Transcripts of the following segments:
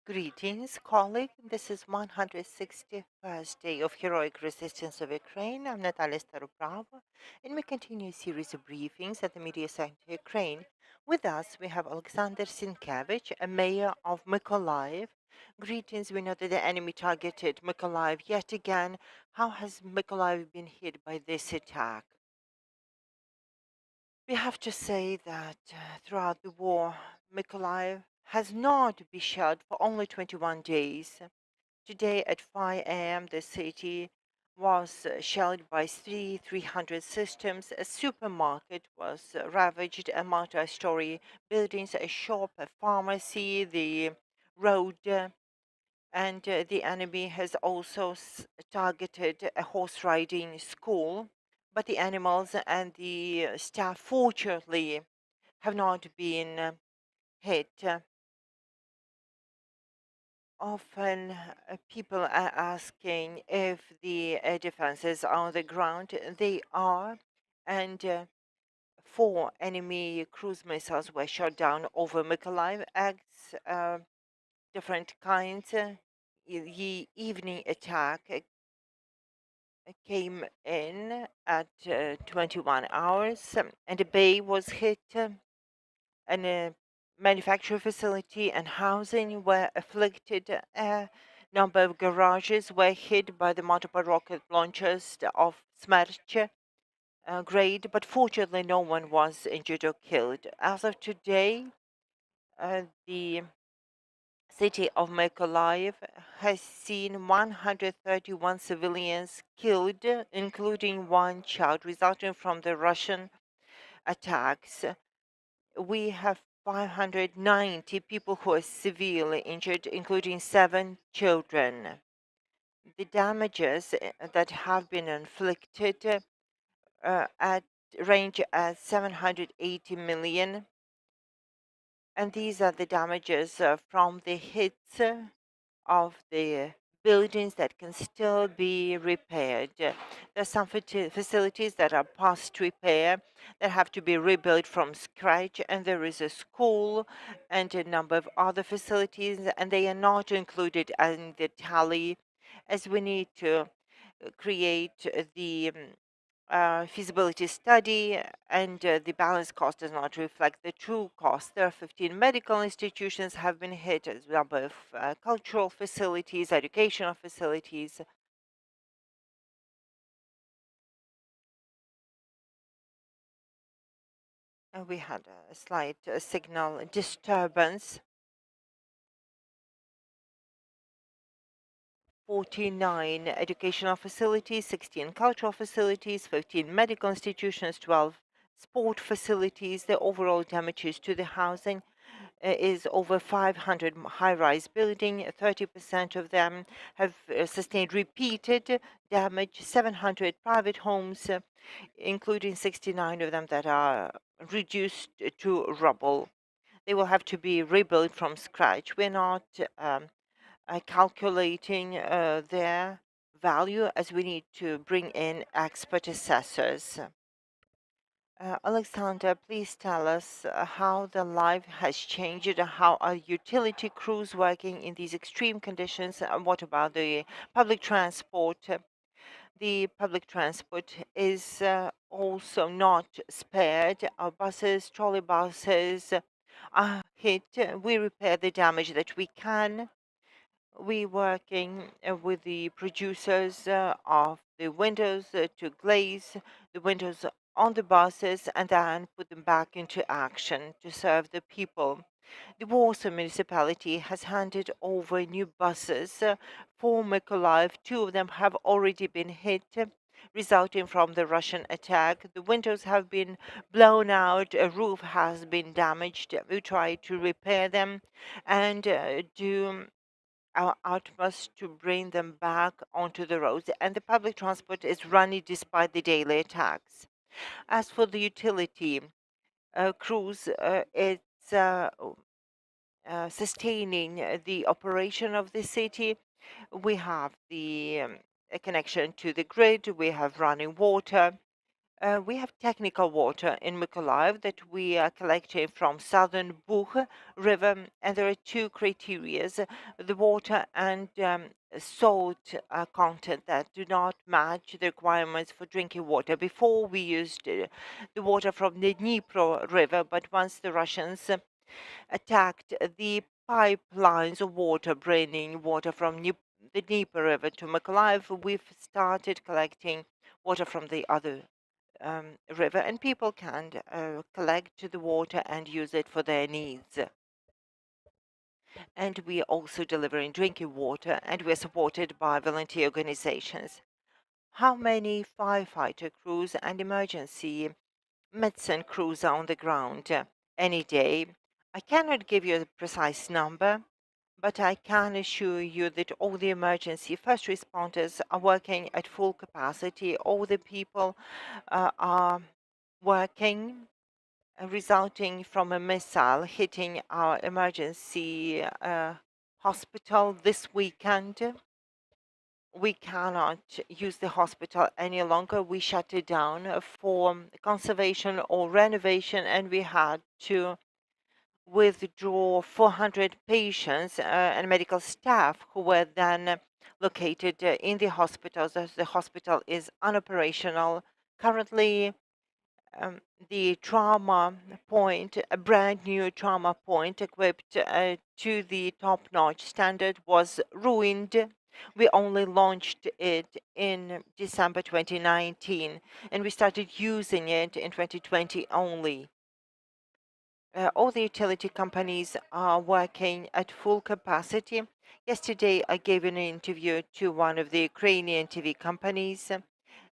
Greetings, colleague. This is 161st day of heroic resistance of Ukraine. I'm Natalia Staroprava, and we continue a series of briefings at the Mediacentrу Ukraine. With us, we have Oleksandr Sienkevych, a mayor of Mykolaiv. Greetings. We know that the enemy targeted Mykolaiv yet again. How has Mykolaiv been hit by this attack? We have to say that throughout the war, Mykolaiv has not been shelled for only 21 days. Today at 5 a.m., the city was shelled by 300 systems. A supermarket was ravaged, a multi-story buildings, a shop, a pharmacy, the road, and the enemy has also targeted a horse riding school. But the animals and the staff, fortunately, have not been hit. Often people are asking if the air defenses are on the ground. They are, and 4 enemy cruise missiles were shot down over Mykolaiv. Acts, different kinds. The evening attack came in at 21 hours, and a bay was hit, and a manufacturing facility and housing were afflicted. A number of garages were hit by the multiple rocket launchers of Smerch grade, but fortunately no one was injured or killed. As of today, the city of Mykolaiv has seen 131 civilians killed, including one child, resulting from the Russian attacks. We have 590 people who are severely injured, including 7 children. The damages that have been inflicted at range at 780 million, and these are the damages from the hits of the buildings that can still be repaired. There are some facilities that are past repair that have to be rebuilt from scratch, and there is a school and a number of other facilities, and they are not included in the tally, as we need to create the feasibility study, and the balance cost does not reflect the true cost. There are 15 medical institutions have been hit, as well as cultural facilities, educational facilities. We had a slight signal disturbance. 49 educational facilities, 16 cultural facilities, 15 medical institutions, 12 sport facilities. The overall damages to the housing is over 500 high-rise building. 30% of them have sustained repeated damage. 700 private homes, including 69 of them that are reduced to rubble. They will have to be rebuilt from scratch. We're not calculating their value, as we need to bring in expert assessors. Alexander, please tell us how the life has changed, how are utility crews working in these extreme conditions, and what about the public transport? The public transport is also not spared. Our buses, trolley buses are hit. We repair the damage that we can. We working with the producers of the windows to glaze the windows on the buses and then put them back into action to serve the people. The Warsaw municipality has handed over new buses for Mykolaiv. 2 of them have already been hit, resulting from the Russian attack. The windows have been blown out, a roof has been damaged. We try to repair them and do our utmost to bring them back onto the roads, and the public transport is running despite the daily attacks. As for the utility crews, it's sustaining the operation of the city. We have the a connection to the grid, we have running water, We have technical water in Mykolaiv that we are collecting from southern Bug river, and there are two criteria: the water and salt content that do not match the requirements for drinking water. Before we used the water from the Dnipro river, but once the Russians attacked the pipelines of water bringing water from the Dnieper river to Mykolaiv, we've started collecting water from the other river, and people can collect the water and use it for their needs. And we are also delivering drinking water, and we're supported by volunteer organizations. How many firefighter crews and emergency medicine crews are on the ground any day? I cannot give you a precise number, but I can assure you that all the emergency first responders are working at full capacity. All the people are working, resulting from a missile hitting our emergency hospital this weekend. We cannot use the hospital any longer. We shut it down for conservation or renovation, and we had to withdraw 400 patients and medical staff who were then located in the hospitals, as the hospital is unoperational. Currently, the trauma point, a brand new trauma point equipped to the top-notch standard, was ruined. We only launched it in December 2019, and we started using it in 2020 only. All the utility companies are working at full capacity. Yesterday, I gave an interview to one of the Ukrainian TV companies,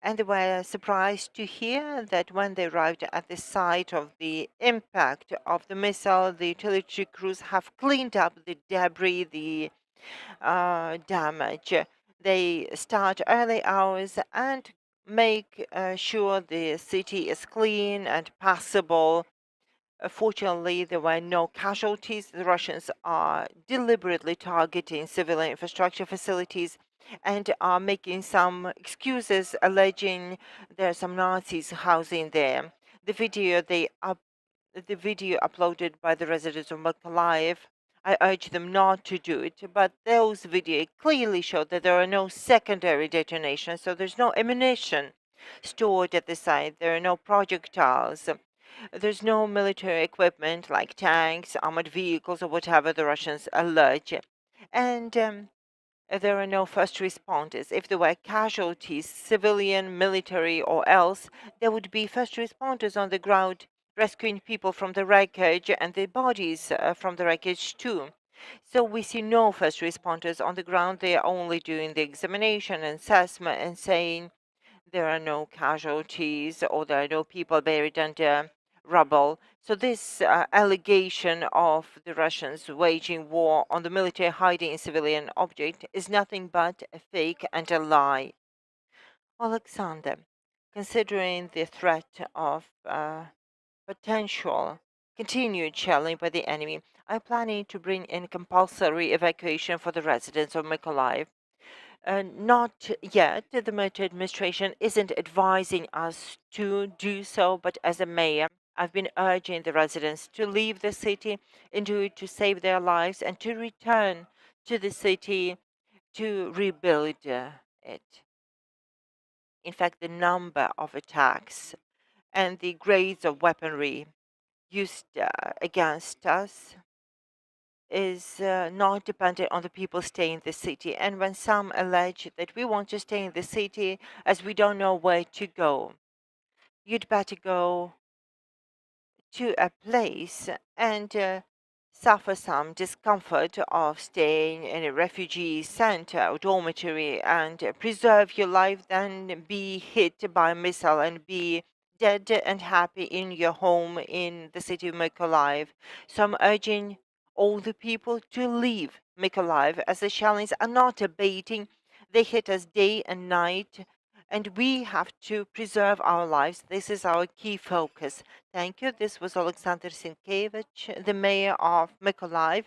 and they were surprised to hear that when they arrived at the site of the impact of the missile, the utility crews have cleaned up the debris, the damage. They start early hours and make sure the city is clean and passable. Fortunately, there were no casualties. The Russians are deliberately targeting civilian infrastructure facilities and are making some excuses, alleging there are some Nazis housing there. The video the video uploaded by the residents of Mykolaiv, I urge them not to do it, but those videos clearly show that there are no secondary detonations, so there's no ammunition stored at the site, there are no projectiles. There's no military equipment like tanks, armored vehicles, or whatever the Russians allege. And there are no first responders. If there were casualties, civilian, military, or else, there would be first responders on the ground rescuing people from the wreckage and the bodies from the wreckage too. So we see no first responders on the ground. They are only doing the examination and assessment and saying there are no casualties or there are no people buried under rubble. So this allegation of the Russians waging war on the military hiding in civilian object is nothing but a fake and a lie. Alexander, considering the threat of potential continued shelling by the enemy, I'm planning to bring in compulsory evacuation for the residents of Mykolaiv. Not yet. The military administration isn't advising us to do so, but as a mayor, I've been urging the residents to leave the city and do it to save their lives and to return to the city to rebuild it. In fact, the number of attacks and the grades of weaponry used against us is not dependent on the people staying in the city. And when some allege that we want to stay in the city as we don't know where to go, you'd better go to a place and suffer some discomfort of staying in a refugee center or dormitory and preserve your life than be hit by a missile and be dead and happy in your home in the city of Mykolaiv. So I'm urging all the people to leave Mykolaiv as the shellings are not abating. They hit us day and night, and we have to preserve our lives. This is our key focus. Thank you. This was Oleksandr Sienkevych, the mayor of Mykolaiv.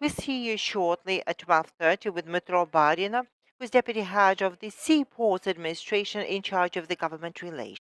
We'll see you shortly at 12:30 with Dmytro Barina, who's deputy head of the Seaports Administration in charge of the government relations.